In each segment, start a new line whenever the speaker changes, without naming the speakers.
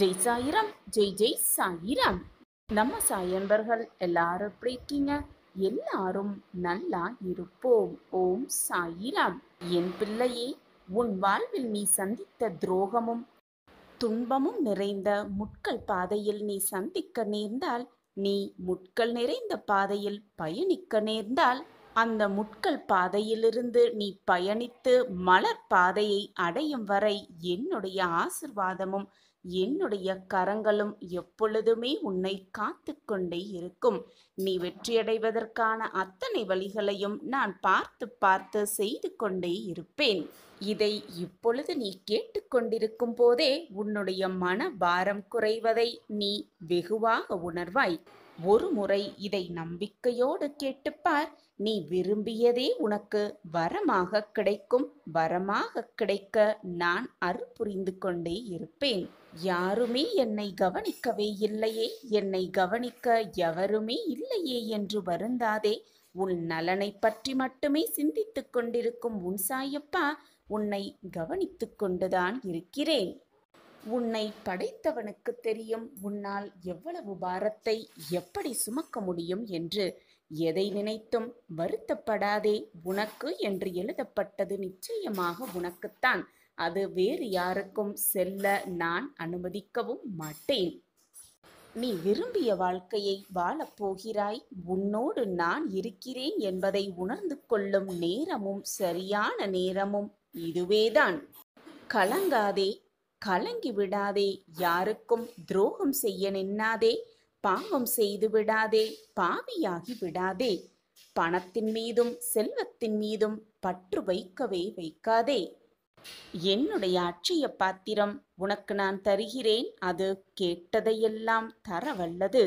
ஜெய் சாயிராம், ஜெய் ஜெய் சாயிராம். நம்ம சாயன்பர்கள் எல்லாரும் எப்படி இருக்கீங்க? எல்லாரும் நல்லா இருப்போம். ஓம் சாயிராம். என் பிள்ளையே, உன் வாழ்வில் நீ சந்தித்த துரோகமும் துன்பமும் நிறைந்த முட்கள் பாதையில் நீ சந்திக்க நேர்ந்தால், நீ முட்கள் நிறைந்த பாதையில் பயணிக்க நேர்ந்தால், அந்த முட்கள் பாதையிலிருந்து நீ பயணித்து மலர் பாதையை அடையும் வரை என்னுடைய ஆசிர்வாதமும் என்னுடைய கரங்களும் எப்பொழுதுமே உன்னை காத்து கொண்டே இருக்கும். நீ வெற்றியடைவதற்கான அத்தனை வழிகளையும் நான் பார்த்து பார்த்து செய்து கொண்டே இருப்பேன். இதை இப்பொழுது நீ கேட்டுக்கொண்டிருக்கும் போதே உன்னுடைய மன பாரம் குறைவதை நீ வெகுவாக உணர்வாய். ஒரு முறை இதை நம்பிக்கையோடு கேட்டுப்பார். நீ விரும்பியதே உனக்கு வரமாக கிடைக்கும். வரமாக கிடைக்க நான் அருள் புரிந்து கொண்டே இருப்பேன். யாருமே என்னை கவனிக்கவே இல்லையே, என்னை கவனிக்க எவருமே இல்லையே என்று வருந்தாதே. உன் நலனை பற்றி மட்டுமே சிந்தித்துக் கொண்டிருக்கும் உன் சாயப்பா உன்னை கவனித்துக் கொண்டுதான் இருக்கிறேன். உன்னை படைத்தவனுக்கு தெரியும் உன்னால் எவ்வளவு பாரத்தை எப்படி சுமக்க முடியும் என்று. எதை நினைத்தும் வருத்தப்படாதே. உனக்கு என்று எழுதப்பட்டது நிச்சயமாக உனக்குத்தான். அது வேறு யாருக்கும் செல்ல நான் அனுமதிக்கவும் மாட்டேன். நீ விரும்பிய வாழ்க்கையை வாழப்போகிறாய். உன்னோடு நான் இருக்கிறேன் என்பதை உணர்ந்து கொள்ளும் நேரமும் சரியான நேரமும் இதுவேதான். கலங்காதே, கலங்கி விடாதே. யாருக்கும் துரோகம் செய்ய நின்னாதே. பாவம் செய்து விடாதே, பாவியாகி விடாதே. பணத்தின் மீதும் செல்வத்தின் மீதும் பற்று வைக்கவே வைக்காதே. என்னுடைய அட்சய பாத்திரம் உனக்கு நான் தருகிறேன். அது கேட்டதையெல்லாம் தர வல்லது.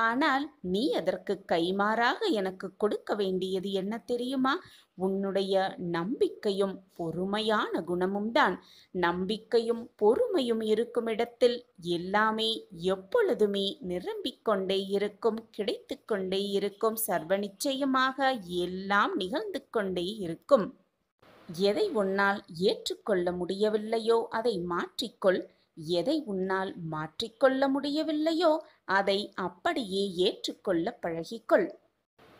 ஆனால் நீ அதற்கு கைமாறாக எனக்கு கொடுக்க வேண்டியது என்ன தெரியுமா? உன்னுடைய நம்பிக்கையும் பொறுமையான குணமும் தான். நம்பிக்கையும் பொறுமையும் இருக்கும் இடத்தில் எல்லாமே எப்பொழுதுமே நிரம்பிக் கொண்டே இருக்கும், கிடைத்து கொண்டே இருக்கும். சர்வ நிச்சயமாக எல்லாம் நிகழ்ந்து கொண்டே இருக்கும். எதை உன்னால் ஏற்றுக்கொள்ள முடியவில்லையோ அதை மாற்றிக்கொள். எதை உன்னால் மாற்றிக்கொள்ள முடியவில்லையோ அதை அப்படியே ஏற்றுக்கொள்ள பழகிக்கொள்.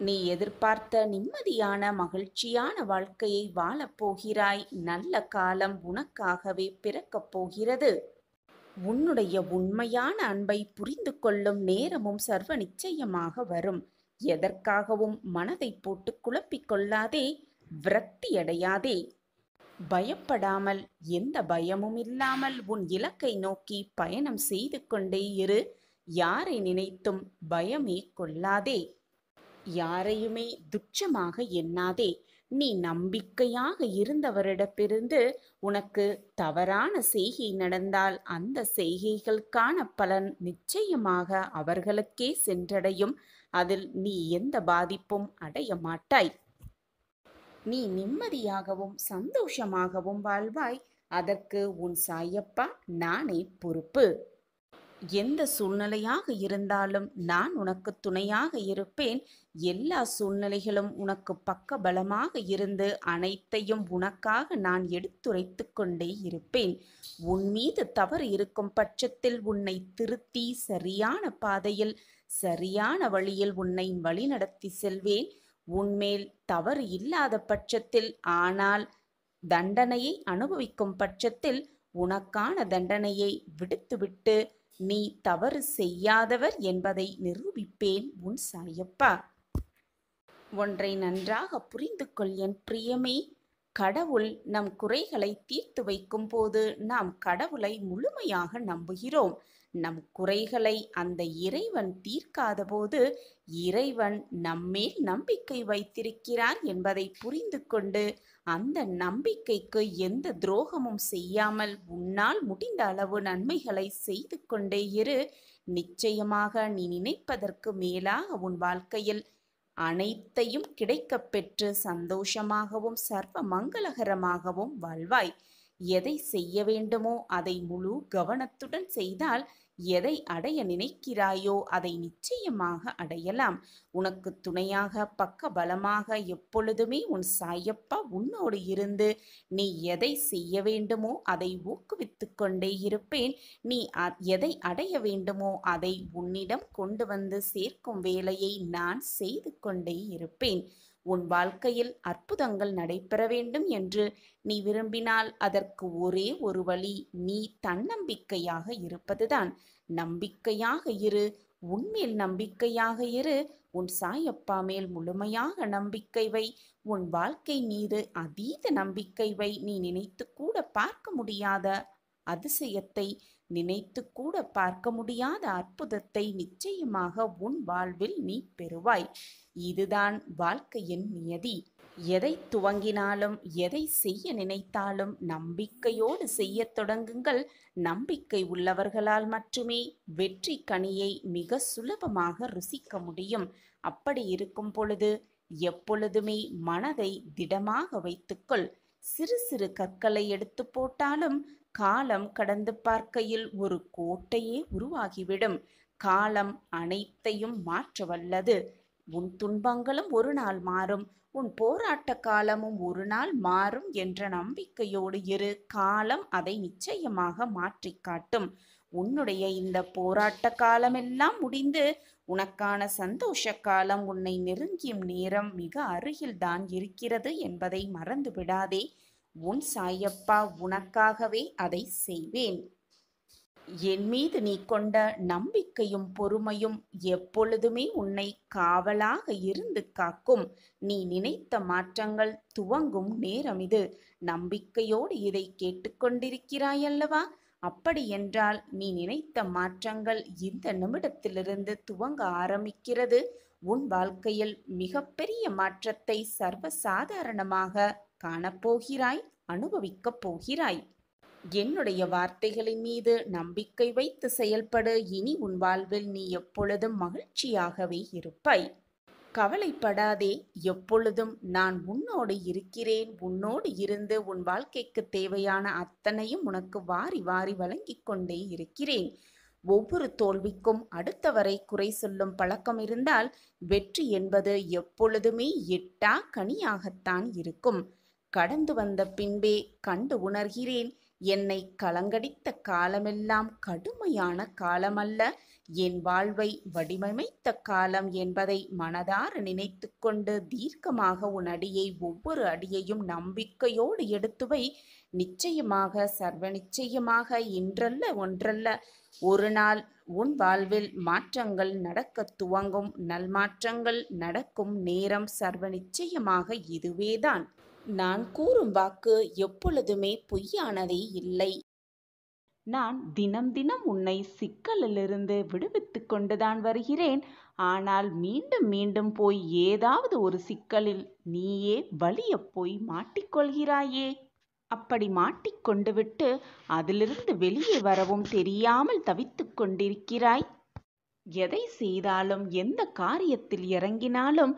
நீ எதிர்பார்த்த நிம்மதியான மகிழ்ச்சியான வாழ்க்கையை வாழப்போகிறாய். நல்ல காலம் உனக்காகவே பிறக்கப் போகிறது. உன்னுடைய உண்மையான அன்பை புரிந்து கொள்ளும் நேரமும் சர்வ நிச்சயமாக வரும். எதற்காகவும் மனதை போட்டு குழப்பிக் கொள்ளாதே. விரக்தியடையாதே. பயப்படாமல், எந்த பயமும் இல்லாமல் உன் இலக்கை நோக்கி பயணம் செய்து கொண்டே இரு. யாரை நினைத்தும் பயமே கொள்ளாதே. யாரையுமே துச்சமாக எண்ணாதே. நீ நம்பிக்கையாக இருந்தவரிடமிருந்து உனக்கு தவறான செய்கை நடந்தால் அந்த செய்கைகளுக்கான பலன் நிச்சயமாக அவர்களுக்கே சென்றடையும். அதில் நீ எந்த பாதிப்பும் அடைய மாட்டாய். நீ நிம்மதியாகவும் சந்தோஷமாகவும் வாழ்வாய். அதற்கு உன் சாயப்பா நானே பொறுப்பு. எந்த சூழ்நிலையாக இருந்தாலும் நான் உனக்கு துணையாக இருப்பேன். எல்லா சூழ்நிலைகளும் உனக்கு பக்க பலமாக இருந்து அனைத்தையும் உனக்காக நான் எடுத்துரைத்து கொண்டே இருப்பேன். உன் மீது தவறு இருக்கும் பட்சத்தில் உன்னை திருத்தி சரியான பாதையில் சரியான வழியில் உன்னை வழிநடத்தி செல்வேன். உன்மேல் தவறு இல்லாத பட்சத்தில், ஆனால் தண்டனையை அனுபவிக்கும் பட்சத்தில் உனக்கான தண்டனையை விடுத்துவிட்டு நீ தவறு செய்யாதவர் என்பதை நிரூபிப்பேன் உன் சாயப்பா. ஒன்றை நன்றாக புரிந்து கொள் என் பிரியமே. கடவுள் நம் குறைகளை தீர்த்து வைக்கும் போது நாம் கடவுளை முழுமையாக நம்புகிறோம். நம் குறைகளை அந்த இறைவன் தீர்க்காத போது இறைவன் நம்மேல் நம்பிக்கை வைத்திருக்கிறார் என்பதை புரிந்து கொண்டு அந்த நம்பிக்கைக்கு எந்த துரோகமும் செய்யாமல் உன்னால் முடிந்த அளவு நன்மைகளை செய்து கொண்டே இரு. நிச்சயமாக நீ நினைப்பதற்கு மேலாக உன் வாழ்க்கையில் அனைத்தையும் கிடைக்கப் பெற்று சந்தோஷமாகவும் சர்வ மங்களகரமாகவும் வாழ்வாய். எதை செய்ய வேண்டுமோ அதை முழு கவனத்துடன் செய்தால் எதை அடைய நினைக்கிறாயோ அதை நிச்சயமாக அடையலாம். உனக்கு துணையாக பக்க பலமாக எப்பொழுதுமே உன் சாயப்பா உன்னோடு இருந்து நீ எதை செய்ய வேண்டுமோ அதை ஊக்குவித்துக் கொண்டே இருப்பேன். நீ எதை அடைய வேண்டுமோ அதை உன்னிடம் கொண்டு வந்து சேர்க்கும் வேலையை நான் செய்து கொண்டே இருப்பேன். உன் வாழ்க்கையில் அற்புதங்கள் நடைபெற வேண்டும் என்று நீ விரும்பினால் அதற்கு ஒரே ஒரு வழி, நீ தன்னம்பிக்கையாக இருப்பதுதான். நம்பிக்கையாக இரு, உன்மேல் நம்பிக்கையாக இரு, உன் சாயப்பா மேல் முழுமையாக நம்பிக்கை வை, உன் வாழ்க்கை மீது அதீத நம்பிக்கை வை. நீ நினைத்து கூட பார்க்க முடியாத அதிசயத்தை, நினைத்து கூட பார்க்க முடியாத அற்புதத்தை நிச்சயமாக உன் வாழ்வில் நீ பெறுவாய். இதுதான் வாழ்க்கையின் நியதி. எதை துவங்கினாலும் எதை செய்ய நினைத்தாலும் நம்பிக்கையோடு செய்யத் தொடங்குங்கள். நம்பிக்கை உள்ளவர்களால் மட்டுமே வெற்றி கனியை மிக சுலபமாக ருசிக்க முடியும். அப்படி இருக்கும் பொழுது எப்பொழுதுமே மனதை திடமாக வைத்துக்கொள். சிறு சிறு கற்களை எடுத்து போட்டாலும் காலம் கடந்து பார்க்கையில் ஒரு கோட்டையே உருவாகிவிடும். காலம் அனைத்தையும் மாற்ற வல்லது. உன் துன்பங்களும் ஒரு நாள் மாறும், உன் போராட்ட காலமும் ஒரு நாள் மாறும் என்ற நம்பிக்கையோடு இரு. காலம் அதை நிச்சயமாக மாற்றி காட்டும். உன்னுடைய இந்த போராட்ட காலமெல்லாம் முடிந்து உனக்கான சந்தோஷ காலம் உன்னை நெருங்கியும் நேரம் மிக அருகில்தான் இருக்கிறது என்பதை மறந்து விடாதே. உன் சாயப்பா உனக்காகவே அதை செய்வேன். என் மீது நீ கொண்ட நம்பிக்கையும் பொறுமையும் எப்பொழுதுமே உன்னை காவலாக இருந்து காக்கும். நீ நினைத்த மாற்றங்கள் துவங்கும் நேரம் இது. நம்பிக்கையோடு இதை கேட்டுக்கொண்டிருக்கிறாயல்லவா? அப்படி என்றால் நீ நினைத்த மாற்றங்கள் இந்த நிமிடத்திலிருந்து துவங்க ஆரம்பிக்கிறது. உன் வாழ்க்கையில் மிகப்பெரிய மாற்றத்தை சர்வசாதாரணமாக காணப்போகிறாய், அனுபவிக்கப் போகிறாய். என்னுடைய வார்த்தைகளின் மீது நம்பிக்கை வைத்து செயல்படு. இனி உன் வாழ்வில் நீ எப்பொழுதும் மகிழ்ச்சியாகவே இருப்பாய். கவலைப்படாதே, எப்பொழுதும் நான் உன்னோடு இருக்கிறேன். உன்னோடு இருந்து உன் வாழ்க்கைக்கு தேவையான அத்தனையும் உனக்கு வாரி வாரி வழங்கிக் கொண்டே இருக்கிறேன். ஒவ்வொரு தோல்விக்கும் அடுத்தவரை குறை சொல்லும் பழக்கம் இருந்தால் வெற்றி என்பது எப்பொழுதுமே எட்டா கனியாகத்தான் இருக்கும். கடந்து வந்த பின்பே கண்டு உணர்கிறேன், என்னை கலங்கடித்த காலமெல்லாம் கடுமையான காலமல்ல, என் வாழ்வை வடிவமைத்த காலம் என்பதை மனதார நினைத்து கொண்டு தீர்க்கமாக உன் அடியை ஒவ்வொரு அடியையும் நம்பிக்கையோடு எடுத்து வை. நிச்சயமாக சர்வ நிச்சயமாக இன்றல்ல ஒன்றல்ல ஒரு நாள் உன் வாழ்வில் மாற்றங்கள் நடக்க துவங்கும். நல்மாற்றங்கள் நடக்கும் நேரம் சர்வ நிச்சயமாக இதுவேதான். நான் கூறும் வாக்கு எப்பொழுதுமே பொய்யானதே இல்லை. நான் தினம் தினம் உன்னை சிக்கலிலிருந்து விடுவித்து கொண்டுதான் வருகிறேன். ஆனால் மீண்டும் மீண்டும் போய் ஏதாவது ஒரு சிக்கலில் நீயே வலிய போய் மாட்டிக்கொள்கிறாயே. அப்படி மாட்டிக்கொண்டு விட்டு அதிலிருந்து வெளியே வரவும் தெரியாமல் தவித்து கொண்டிருக்கிறாய். எதை செய்தாலும் எந்த காரியத்தில் இறங்கினாலும்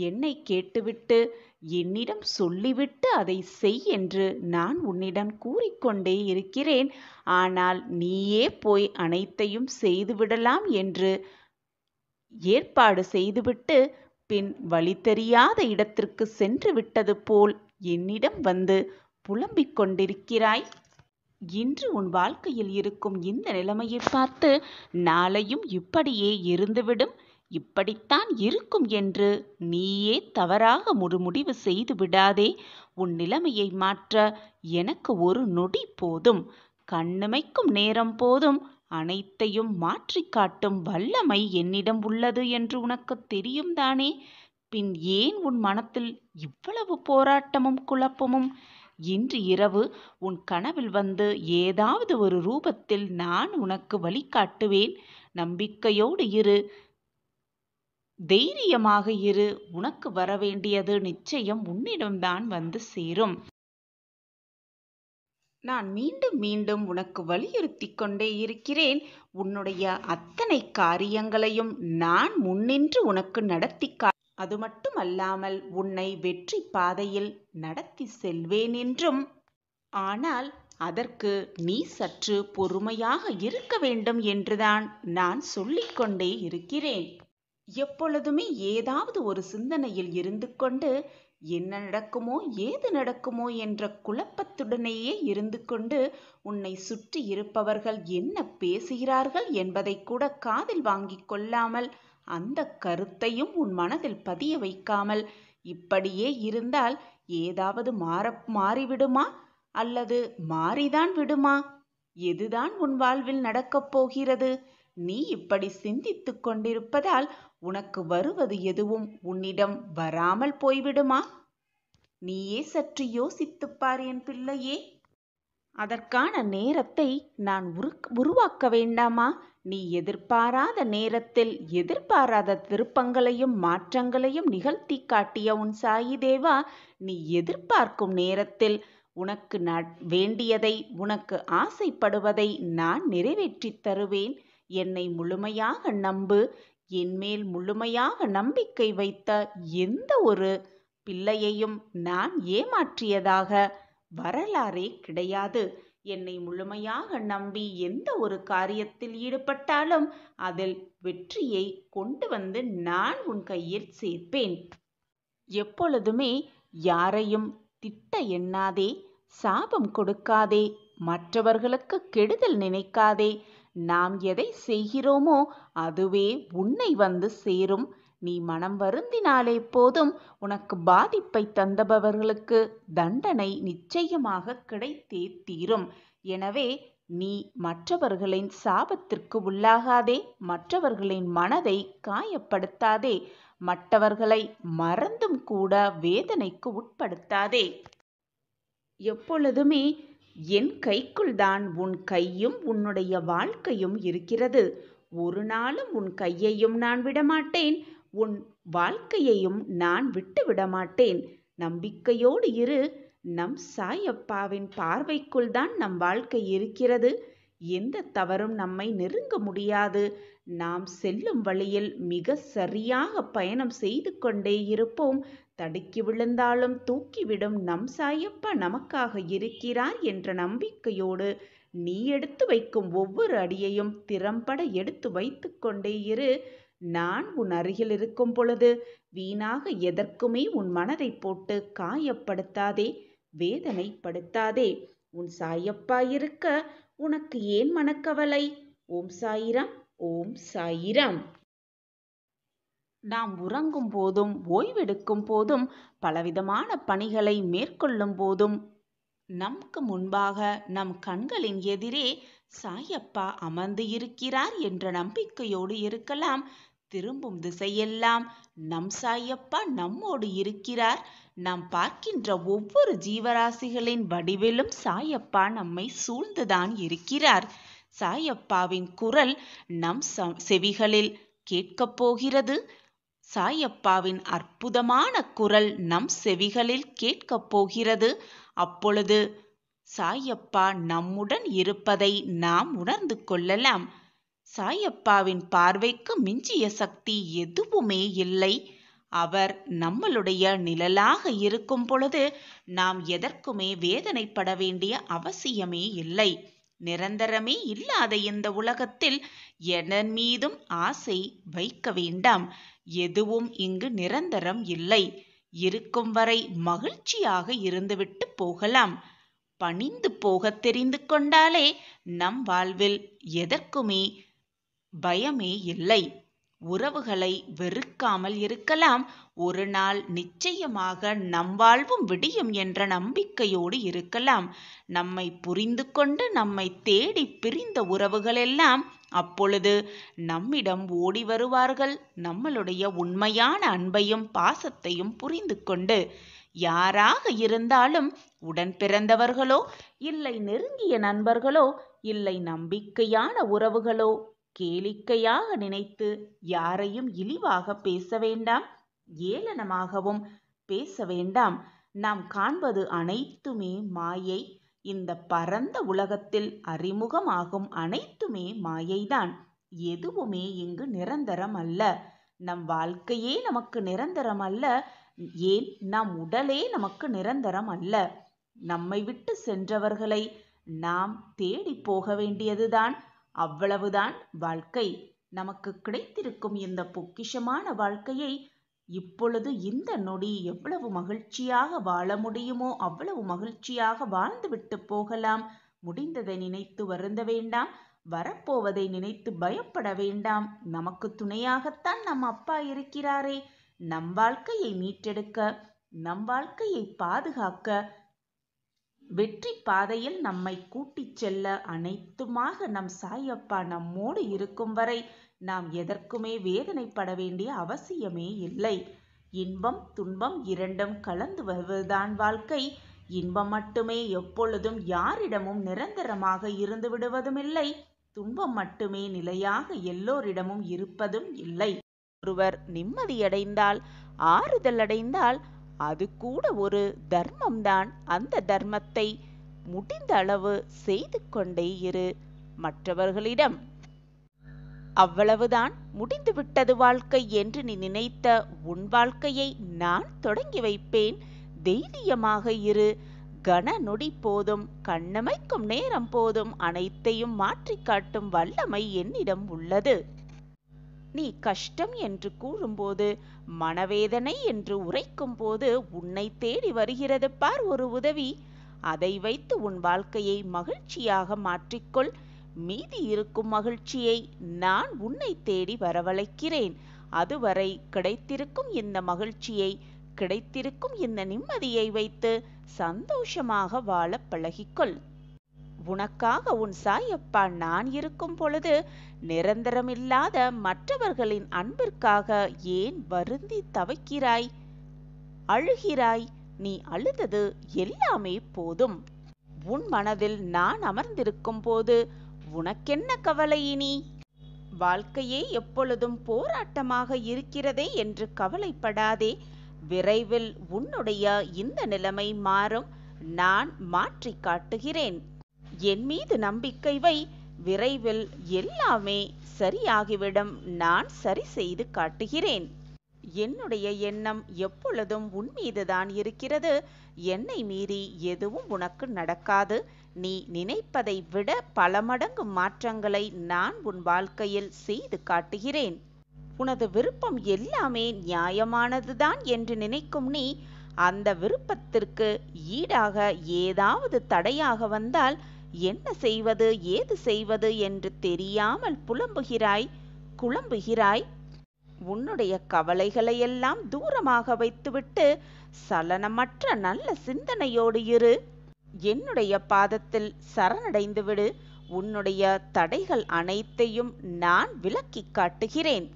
என்னை கேட்டுவிட்டு என்னிடம் சொல்லிவிட்டு அதை செய் என்று நான் உன்னிடம் கூறிக்கொண்டே இருக்கிறேன். ஆனால் நீயே போய் அனைத்தையும் செய்துவிடலாம் என்று ஏற்பாடு செய்துவிட்டு பின் வழி தெரியாத இடத்திற்கு சென்று விட்டது போல் என்னிடம் வந்து புலம்பிக் கொண்டிருக்கிறாய். இன்று உன் வாழ்க்கையில் இருக்கும் இந்த நிலைமையை பார்த்து நாளையும் இப்படியே இருந்துவிடும், இப்படித்தான் இருக்கும் என்று நீயே தவறாக ஒரு முடிவு செய்து விடாதே. உன் நிலைமையை மாற்ற எனக்கு ஒரு நொடி போதும், கண்ணிமைக்கும் நேரம் போதும். அனைத்தையும் மாற்றி காட்டும் வல்லமை என்னிடம் உள்ளது என்று உனக்கு தெரியும் தானே? பின் ஏன் உன் மனத்தில் இவ்வளவு போராட்டமும் குழப்பமும்? இன்று இரவு உன் கனவில் வந்து ஏதாவது ஒரு ரூபத்தில் நான் உனக்கு வழிகாட்டுவேன். நம்பிக்கையோடு இரு, தைரியமாக இரு. உனக்கு வரவேண்டியது நிச்சயம் உன்னிடம்தான் வந்து சேரும். நான் மீண்டும் மீண்டும் உனக்கு வலியுறுத்தி கொண்டே இருக்கிறேன். உன்னுடைய அத்தனை காரியங்களையும் நான் முன்னின்று உனக்கு நடத்தி அது மட்டுமல்லாமல் உன்னை வெற்றி பாதையில் நடத்தி செல்வேன் என்றும். ஆனால் அதற்கு நீ சற்று பொறுமையாக இருக்க வேண்டும் என்றுதான் நான் சொல்லிக்கொண்டே இருக்கிறேன். எப்பொழுதுமே ஏதாவது ஒரு சிந்தனையில் இருந்து கொண்டு என்ன நடக்குமோ ஏது நடக்குமோ என்ற குழப்பத்துடனேயே இருந்து கொண்டு உன்னை சுற்றி இருப்பவர்கள் என்ன பேசுகிறார்கள் என்பதை கூட காதில் வாங்கிக் கொள்ளாமல் அந்த கருத்தையும் உன் மனதில் பதிய வைக்காமல் இப்படியே இருந்தால் ஏதாவது மாறிவிடுமா அல்லது மாறிதான் விடுமா? எதுதான் உன் வாழ்வில் நடக்கப் போகிறது? நீ இப்படி சிந்தித்துக் கொண்டிருப்பதால் உனக்கு வருவது எதுவும் உன்னிடம் வராமல் போய்விடுமா? நீயே சற்று யோசித்துப் பார் என் பிள்ளையே. அதற்கான நேரத்தை நான் உருவாக்க வேண்டாமா? நீ எதிர்பாராத நேரத்தில் எதிர்பாராத திருப்பங்களையும் மாற்றங்களையும் நிகழ்த்தி காட்டிய உன் சாயி தேவா, நீ எதிர்பார்க்கும் நேரத்தில் உனக்கு வேண்டியதை, உனக்கு ஆசைப்படுவதை நான் நிறைவேற்றித் தருவேன். என்னை முழுமையாக நம்பு. என்மேல் முழுமையாக நம்பிக்கை வைத்த எந்த ஒரு பிள்ளையையும் நான் ஏமாற்றியதாக வரலாறே கிடையாது. என்னை முழுமையாக நம்பி எந்த ஒரு காரியத்தில் ஈடுபட்டாலும் அதில் வெற்றியை கொண்டு வந்து நான் உன் கையில் சேர்ப்பேன். எப்பொழுதுமே யாரையும் திட்ட எண்ணாதே, சாபம் கொடுக்காதே, மற்றவர்களுக்கு கெடுதல் நினைக்காதே. நாம் எதை செய்கிறோமோ அதுவே உன்னை வந்து சேரும். நீ மனம் வருந்தினாலே போதும், உனக்கு பாதிப்பை தந்தபவர்களுக்கு தண்டனை நிச்சயமாக கிடைத்தே தீரும். எனவே நீ மற்றவர்களின் சாபத்திற்கு உள்ளாகாதே, மற்றவர்களின் மனதை காயப்படுத்தாதே, மற்றவர்களை மறந்தும் கூட வேதனைக்கு உட்படுத்தாதே. எப்பொழுதுமே என் கைக்குள் தான் உன் கையும் உன்னுடைய வாழ்க்கையும் இருக்கிறது. ஒரு நாளும் உன் கையையும் நான் விடமாட்டேன், உன் வாழ்க்கையையும் நான் விட்டு விடமாட்டேன். நம்பிக்கையோடு இரு. நம் சாயப்பாவின் பார்வைக்குள் தான் நம் வாழ்க்கை இருக்கிறது. எந்த தவறும் நம்மை நெருங்க முடியாது. நாம் செல்லும் வழியில் மிக சரியாக பயணம் செய்து கொண்டே இருப்போம். தடுக்கி விழுந்தாலும் தூக்கிவிடும் நம் சாயப்பா நமக்காக இருக்கிறார் என்ற நம்பிக்கையோடு நீ எடுத்து வைக்கும் ஒவ்வொரு அடியையும் திறம்பட எடுத்து வைத்து கொண்டே இரு. நான் உன் அருகில் இருக்கும் பொழுது வீணாக எதற்குமே உன் மனதை போட்டு காயப்படுத்தாதே, வேதனைப்படுத்தாதே. உன் சாயப்பா இருக்க உனக்கு ஏன் மனக்கவலை? ஓம் சாயிராம், ஓம் சாயிராம். நாம் உறங்கும் போதும் ஓய்வெடுக்கும் போதும் பலவிதமான பணிகளை மேற்கொள்ளும் போதும் நமக்கு முன்பாக நம் கண்களின் எதிரே சாயப்பா அமர்ந்து இருக்கிறார் என்ற நம்பிக்கையோடு இருக்கலாம். திரும்பும் திசையெல்லாம் நம் சாயப்பா நம்மோடு இருக்கிறார். நாம் பார்க்கின்ற ஒவ்வொரு ஜீவராசிகளின் வடிவிலும் சாயப்பா நம்மை சூழ்ந்துதான் இருக்கிறார். சாயப்பாவின் குரல் நம் செவிகளில் கேட்கப் போகிறது. சாயப்பாவின் அற்புதமான குரல் நம் செவிகளில் கேட்கப் போகிறது. அப்பொழுது சாயப்பா நம்முடன் இருப்பதை நாம் உணர்ந்து கொள்ளலாம். சாயப்பாவின் பார்வைக்கு மிஞ்சிய சக்தி எதுவுமே இல்லை. அவர் நம்மளுடைய நிழலாக இருக்கும் பொழுது நாம் எதற்குமே வேதனைப்பட வேண்டிய அவசியமே இல்லை. நிரந்தரமே இல்லாத இந்த உலகத்தில் எதன் மீதும் ஆசை வைக்க வேண்டாம். எதுவும் இங்கு நிரந்தரம் இல்லை. இருக்கும் வரை மகிழ்ச்சியாக இருந்துவிட்டு போகலாம். பணிந்து போக தெரிந்து கொண்டாலே நம் வாழ்வில் எதற்குமே பயமே இல்லை. உறவுகளை வெறுக்காமல் இருக்கலாம். ஒரு நாள் நிச்சயமாக நம் வாழ்வும் விடியும் என்ற நம்பிக்கையோடு இருக்கலாம். நம்மை புரிந்து கொண்டு நம்மை தேடி பிரிந்த உறவுகளெல்லாம் அப்பொழுது நம்மிடம் ஓடி வருவார்கள். நம்மளுடைய உண்மையான அன்பையும் பாசத்தையும் புரிந்து கொண்டு. யாராக இருந்தாலும் உடன் பிறந்தவர்களோ இல்லை நெருங்கிய நண்பர்களோ இல்லை நம்பிக்கையான உறவுகளோ கேளிக்கையாக நினைத்து யாரையும் இழிவாக பேச வேண்டாம், ஏளனமாகவும் பேச வேண்டாம். நாம் காண்பது அனைத்துமே மாயை. இந்த பரந்த உலகத்தில் அறிமுகமாகும் அனைத்துமே மாயைதான். எதுவுமே இங்கு நிரந்தரம் அல்ல. நம் வாழ்க்கையே நமக்கு நிரந்தரம் அல்ல. ஏன் நம் உடலே நமக்கு நிரந்தரம் அல்ல. நம்மை விட்டு சென்றவர்களை நாம் தேடி போக வேண்டியதுதான். அவ்வளவுதான் வாழ்க்கை. நமக்கு கிடைத்திருக்கும் இந்த பொக்கிஷமான வாழ்க்கையை இப்பொழுது இந்த நொடி எவ்வளவு மகிழ்ச்சியாக வாழ முடியுமோ அவ்வளவு மகிழ்ச்சியாக வாழ்ந்துவிட்டு போகலாம். முடிந்ததை நினைத்து வருந்த வேண்டாம். வரப்போவதை நினைத்து பயப்பட வேண்டாம். நமக்கு துணையாகத்தான் நம் அப்பா இருக்கிறாரே. நம் வாழ்க்கையை மீட்டெடுக்க, நம் வாழ்க்கையை பாதுகாக்க, வெற்றி பாதையில் நம்மை கூட்டிச் செல்ல அனைத்துமாக நம் சாயப்பா நம்மோடு இருக்கும் வரை நாம் எதற்குமே வேதனைப்பட வேண்டிய அவசியமே இல்லை. இன்பம் துன்பம் இரண்டும் கலந்து வருவதுதான் வாழ்க்கை. இன்பம் மட்டுமே எப்பொழுதும் யாரிடமும் நிரந்தரமாக இருந்து விடுவதுமில்லை. துன்பம் மட்டுமே நிலையாக எல்லோரிடமும் இருப்பதும் இல்லை. ஒருவர் நிம்மதியடைந்தால், ஆறுதல் அடைந்தால் அது கூட ஒரு தர்மம்தான். அந்த தர்மத்தை முடிந்த அளவு செய்து கொண்டே இரு மற்றவர்களிடம். அவ்வளவுதான், முடிந்துவிட்டது வாழ்க்கை என்று நீ நினைத்த உன் வாழ்க்கையை நான் தொடங்கி வைப்பேன். தைரியமாக இரு. கன நொடி போதும், கண்ணமைக்கும் நேரம் போதும், அனைத்தையும் மாற்றி காட்டும் வல்லமை என்னிடம் உள்ளது. நீ கஷ்டம் என்று கூறும்போது, மனவேதனை என்று உரைக்கும் போது உன்னை தேடி வருகிறது பார் ஒரு உதவி. அதை வைத்து உன் வாழ்க்கையை மகிழ்ச்சியாக மாற்றிக்கொள். மீதி இருக்கும் மகிழ்ச்சியை நான் உன்னை தேடி வரவழைக்கிறேன். அதுவரை கிடைத்திருக்கும் இந்த மகிழ்ச்சியை, கிடைத்திருக்கும் இந்த நிம்மதியை வைத்து சந்தோஷமாக வாழ பழகிக்கொள். உனக்காக உன் சாயப்பா நான் இருக்கும் பொழுது நிரந்தரமில்லாத மற்றவர்களின் அன்பிற்காக ஏன் வருந்தி தவிக்கிறாய், அழுகிறாய்? நீ அழுதது எல்லாமே போதும். உன் மனதில் நான் அமர்ந்திருக்கும் போது உனக்கென்ன கவலை இனி? வாழ்க்கையே எப்பொழுதும் போராட்டமாக இருக்கிறதே என்று கவலைப்படாதே. விரைவில் உன்னுடைய இந்த நிலைமை மாறும். நான் மாற்றி காட்டுகிறேன். என் மீது நம்பிக்கை வை. விரைவில் எல்லாமே சரியாகிவிடும். நான் சரி செய்து காட்டுகிறேன். என்னுடைய எண்ணம் எப்பொழுதும் உன் மீதுதான் இருக்கிறது. என்னை மீறி எதுவும் உனக்கு நடக்காது. நீ நினைப்பதை விட பல மடங்கு மாற்றங்களை நான் உன் வாழ்க்கையில் செய்து காட்டுகிறேன். உனது விருப்பம் எல்லாமே நியாயமானதுதான் என்று நினைக்கும் நீ, அந்த விருப்பத்திற்கு ஈடாக ஏதாவது தடையாக வந்தால் என்ன செய்வது, ஏது செய்வது என்று தெரியாமல் புலம்புகிறாய், குழம்புகிறாய். உன்னுடைய கவலைகளையெல்லாம் தூரமாக வைத்துவிட்டு சலனமற்ற நல்ல சிந்தனையோடு இரு. என்னுடைய பாதத்தில் சரணடைந்து விடு. உன்னுடைய தடைகள் அனைத்தையும் நான் விலக்கி காட்டுகிறேன்.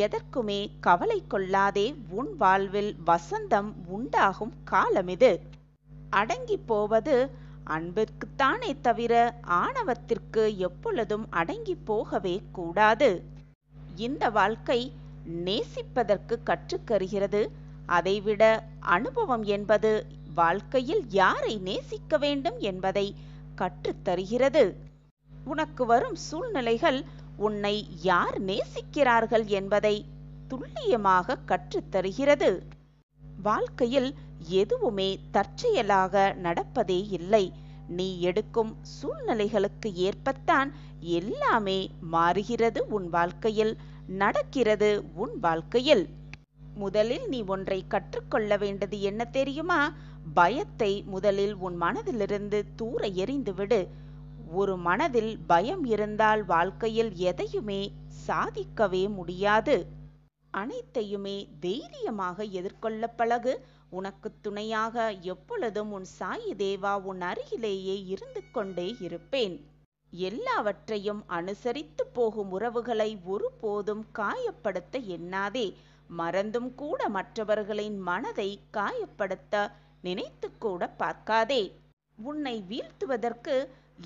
எதற்குமே கவலை கொள்ளாதே. உன் வாழ்வில் வசந்தம் உண்டாகும் காலமிது. அடங்கி போவது அன்பிற்குத்தானே தவிர ஆணவத்திற்கு எப்பொழுதும் அடங்கி போகவே கூடாது. இந்த வாழ்க்கை நேசிப்பதற்கு கற்றுத்தருகிறது. அதைவிட அனுபவம் என்பது வாழ்க்கையில் யாரை நேசிக்க வேண்டும் என்பதை கற்றுத்தருகிறது. உனக்கு வரும் சூழ்நிலைகள் உன்னை யார் நேசிக்கிறார்கள் என்பதை துல்லியமாக கற்றுத்தருகிறது. வாழ்க்கையில் எதுவுமே தற்செயலாக நடப்பதே இல்லை. நீ எடுக்கும் சூழ்நிலைகளுக்கு ஏற்பத்தான் எல்லாமே மாறுகிறது உன் வாழ்க்கையில், நடக்கிறது உன் வாழ்க்கையில். முதலில் நீ ஒன்றை கற்றுக்கொள்ள வேண்டியது என்ன தெரியுமா? பயத்தை முதலில் உன் மனதிலிருந்து தூர எறிந்துவிடு. ஒரு மனதில் பயம் இருந்தால் வாழ்க்கையில் எதையுமே சாதிக்கவே முடியாது. அனைத்தையுமே தைரியமாக எதிர்கொள்ள பழகு. உனக்கு துணையாக எப்பொழுதும் உன் சாயி தேவா உன் அருகிலேயே இருந்து கொண்டே இருப்பேன். எல்லாவற்றையும் அனுசரித்து போகும் உறவுகளை ஒருபோதும் காயப்படுத்த எண்ணாதே. மறந்தும் கூட மற்றவர்களின் மனதை காயப்படுத்த நினைத்து கூட பார்க்காதே. உன்னை வீழ்த்துவதற்கு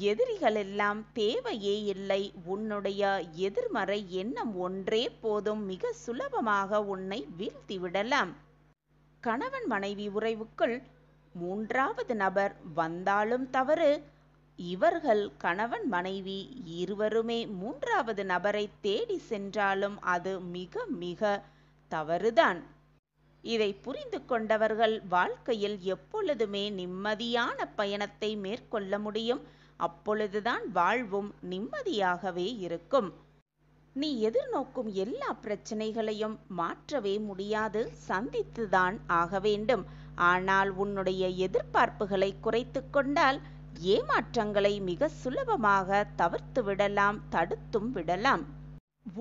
எதிரிகளெல்லாம் தேவையே இல்லை. உன்னுடைய எதிர்மறை எண்ணம் ஒன்றே போதும். மிக சுலபமாக உன்னை வீழ்த்திவிடலாம். கணவன் மனைவி உறவுக்குள் மூன்றாவது நபர் வந்தாலும் தவறு. இவர்கள் கணவன் மனைவி இருவருமே மூன்றாவது நபரை தேடி சென்றாலும் அது மிக மிக தவறுதான். இதை புரிந்து கொண்டவர்கள் வாழ்க்கையில் எப்பொழுதுமே நிம்மதியான பயணத்தை மேற்கொள்ள முடியும். அப்பொழுதுதான் வாழ்வும் நிம்மதியாகவே இருக்கும். நீ எதிர்நோக்கும் எல்லா பிரச்சனைகளையும் மாற்றவே முடியாது, சந்தித்துதான் ஆக வேண்டும். ஆனால் உன்னுடைய எதிர்பார்ப்புகளை குறைத்து கொண்டால் ஏமாற்றங்களை மிக சுலபமாக தவிர்த்து விடலாம், தடுத்தும் விடலாம்.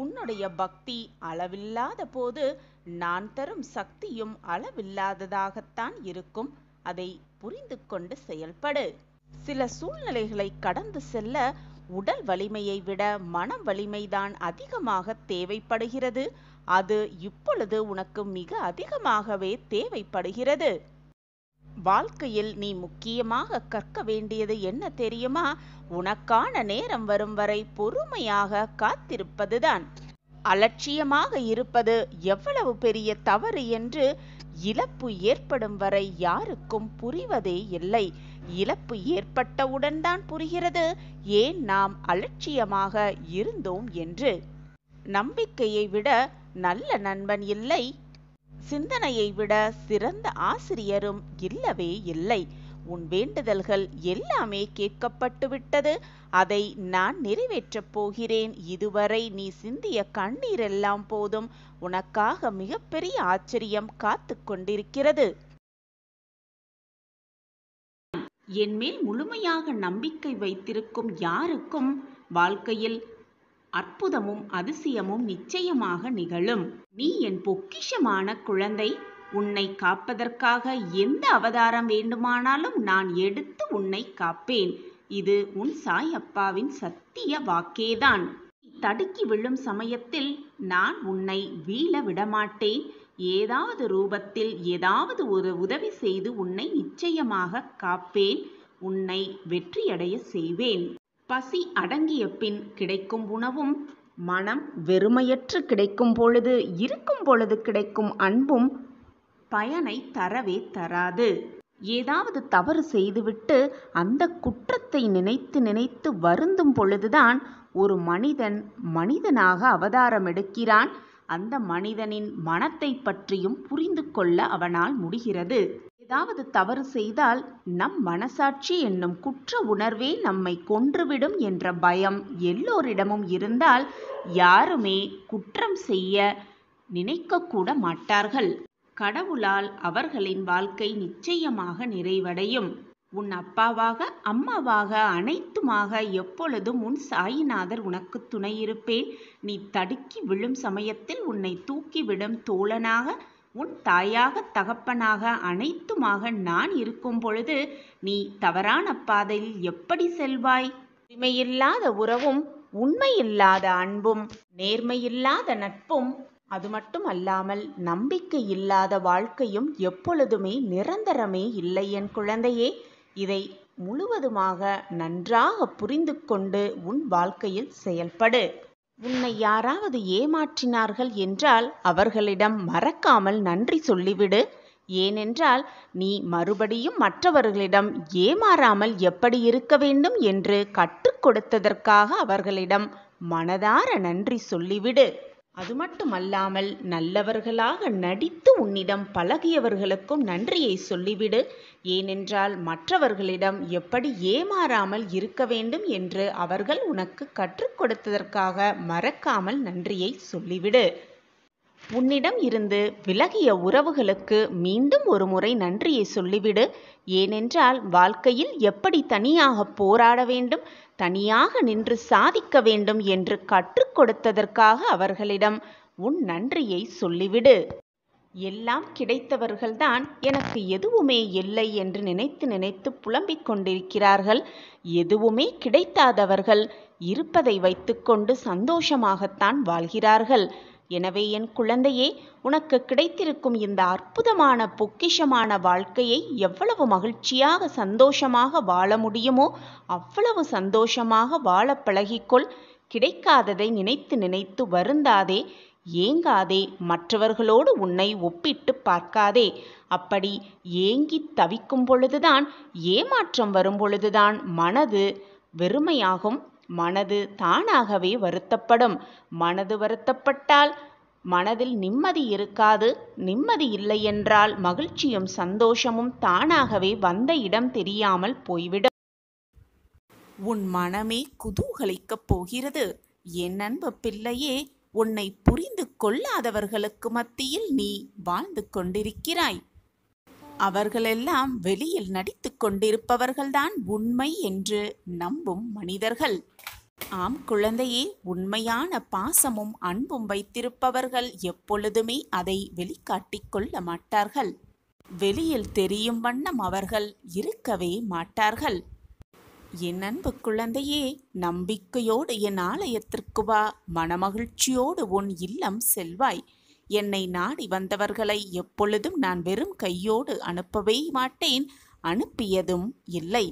உன்னுடைய பக்தி அளவில்லாத போது நான் தரும் சக்தியும் அளவில்லாததாகத்தான் இருக்கும். அதை புரிந்து கொண்டு செயல்படு. சில சூழ்நிலைகளை கடந்து செல்ல உடல் வலிமையை விட மன வலிமைதான் அதிகமாக தேவைப்படுகிறது. அது இப்பொழுது உனக்கு மிக அதிகமாகவே தேவைப்படுகிறது. வாழ்க்கையில் நீ முக்கியமாக கற்க வேண்டியது என்ன தெரியுமா? உனக்கான நேரம் வரும் வரை பொறுமையாக காத்திருப்பதுதான். அலட்சியமாக இருப்பது எவ்வளவு பெரிய தவறு என்று இழப்பு ஏற்படும் வரை யாருக்கும் புரிவதே இல்லை. இழப்பு ஏற்பட்டவுடன் தான் புரிகிறது ஏன் நாம் அலட்சியமாக இருந்தோம் என்று. நம்பிக்கையை விட நல்ல நண்பன் இல்லை, சிந்தனையை விட சிறந்த ஆசிரியரும் இல்லவே இல்லை. உன் வேண்டுதல்கள் எல்லாமே கேட்கப்பட்டு விட்டது. அதை நான் நிறைவேற்றப் போகிறேன். இதுவரை நீ சிந்திய கண்ணீர் எல்லாம் போதும். உனக்காக மிகப்பெரிய ஆச்சரியம் காத்து கொண்டிருக்கிறது. என் மேல் முழுமையாக நம்பிக்கை வைத்திருக்கும் யாருக்கும் வாழ்க்கையில் அற்புதமும் அதிசயமும் நிச்சயமாக நிகழும். நீ என் பொக்கிஷமான குழந்தை. உன்னை காப்பதற்காக எந்த அவதாரம் வேண்டுமானாலும் நான் எடுத்து உன்னை காப்பேன். இது உன் சாய் அப்பாவின் சத்திய வாக்கேதான். தடுக்கி விழும் சமயத்தில் நான் உன்னை வீழ விடமாட்டேன். ஏதாவது ரூபத்தில் ஏதாவது ஒரு உதவி செய்து உன்னை நிச்சயமாக காப்பேன். உன்னை வெற்றியடைய செய்வேன். பசி அடங்கிய பின் கிடைக்கும் உணவும், மனம் வெறுமையற்று கிடைக்கும் பொழுது இருக்கும் பொழுது கிடைக்கும் அன்பும் பயனை தரவே தராது. ஏதாவது தவறு செய்துவிட்டு அந்த குற்றத்தை நினைத்து நினைத்து வருந்தும் பொழுதுதான் ஒரு மனிதன் மனிதனாக அவதாரம் எடுக்கிறான். அந்த மனிதனின் மனத்தை பற்றியும் புரிந்து கொள்ள அவனால் முடிகிறது. ஏதாவது தவறு செய்தால் நம் மனசாட்சி என்னும் குற்ற உணர்வே நம்மை கொன்றுவிடும் என்ற பயம் எல்லோரிடமும் இருந்தால் யாருமே குற்றம் செய்ய நினைக்கக்கூட மாட்டார்கள். கடவுளால் அவர்களின் வாழ்க்கை நிச்சயமாக நிறைவடையும். உன் அப்பாவாக அம்மாவாக அனைத்துமாக எப்பொழுதும் உன் சாயிநாதர் உனக்கு துணையிருப்பேன். நீ தடுக்கி விழும் சமயத்தில் உன்னை தூக்கிவிடும் தோழனாக, உன் தாயாக தகப்பனாக அனைத்துமாக நான் இருக்கும் பொழுது நீ தவறான பாதையில் எப்படி செல்வாய்? உரிமையில்லாத உறவும், உண்மையில்லாத அன்பும், நேர்மையில்லாத நட்பும், அது மட்டும் அல்லாமல் நம்பிக்கை இல்லாத வாழ்க்கையும் எப்பொழுதுமே நிரந்தரமே இல்லை என் குழந்தையே. இதை முழுவதுமாக நன்றாக புரிந்து கொண்டு உன் வாழ்க்கையில் செயல்படு. உன்னை யாராவது ஏமாற்றினார்கள் என்றால் அவர்களிடம் மறக்காமல் நன்றி சொல்லிவிடு. ஏனென்றால் நீ மறுபடியும் மற்றவர்களிடம் ஏமாறாமல் எப்படி இருக்க வேண்டும் என்று கற்றுக் கொடுத்ததற்காக அவர்களிடம் மனதார நன்றி சொல்லிவிடு. அது மட்டுமல்லாமல் நல்லவர்களாக நடித்து உன்னிடம் பழகியவர்களுக்கும் நன்றியை சொல்லிவிடு. ஏனென்றால் மற்றவர்களிடம் எப்படி ஏமாறாமல் இருக்க வேண்டும் என்று அவர்கள் உனக்கு கற்றுக் கொடுத்ததற்காக மறக்காமல் நன்றியை சொல்லிவிடு. உன்னிடம் இருந்து விலகிய உறவுகளுக்கு மீண்டும் ஒரு முறை நன்றியை சொல்லிவிடு. ஏனென்றால் வாழ்க்கையில் எப்படி தனியாக போராட வேண்டும், தனியாக நின்று சாதிக்க வேண்டும் என்று கற்றுக் கொடுத்ததற்காக அவர்களிடம் உன் நன்றியை சொல்லிவிடு. எல்லாம் கிடைத்தவர்கள்தான் எனக்கு எதுவுமே இல்லை என்று நினைத்து நினைத்து புலம்பிக் கொண்டிருக்கிறார்கள். எதுவுமே கிடைக்காதவர்கள் இருப்பதை வைத்துக்கொண்டு சந்தோஷமாகத்தான் வாழ்கிறார்கள். எனவே என் குழந்தையே, உனக்கு கிடைத்திருக்கும் இந்த அற்புதமான பொக்கிஷமான வாழ்க்கையை எவ்வளவு மகிழ்ச்சியாக சந்தோஷமாக வாழ முடியுமோ அவ்வளவு சந்தோஷமாக வாழ பழகிக்கொள். கிடைக்காததை நினைத்து நினைத்து வருந்தாதே, ஏங்காதே, மற்றவர்களோடு உன்னை ஒப்பிட்டு பார்க்காதே. அப்படி ஏங்கி தவிக்கும் பொழுதுதான், ஏமாற்றம் வரும் பொழுதுதான் மனது வெறுமையாகும். மனது தானாகவே வருத்தப்படும். மனது வருத்தப்பட்டால் மனதில் நிம்மதி இருக்காது. நிம்மதி இல்லையென்றால் மகிழ்ச்சியும் சந்தோஷமும் தானாகவே வந்த இடம் தெரியாமல் போய்விடும். உன் மனமே குதூகலிக்கப் போகிறது. என் அன்பு பிள்ளையே, உன்னை புரிந்து கொள்ளாதவர்களுக்கு மத்தியில் நீ வாழ்ந்து கொண்டிருக்கிறாய். அவர்களெல்லாம் வெளியில் நடித்து கொண்டிருப்பவர்கள்தான் உண்மை என்று நம்பும் மனிதர்கள். ஆம் குழந்தையே, உண்மையான பாசமும் அன்பும் வைத்திருப்பவர்கள் எப்பொழுதுமே அதை வெளிக்காட்டிக் கொள்ள மாட்டார்கள். வெளியில் தெரியும் வண்ணம் அவர்கள் இருக்கவே மாட்டார்கள். என் அன்பு குழந்தையே, நம்பிக்கையோடு என் ஆலயத்திற்கு வா. மனமகிழ்ச்சியோடு உன் இல்லம் செல்வாய். என்னை நாடி வந்தவர்களை எப்பொழுதும் நான் வெறும் கையோடு அனுப்பவே மாட்டேன். அனுப்பியதும் இல்லை.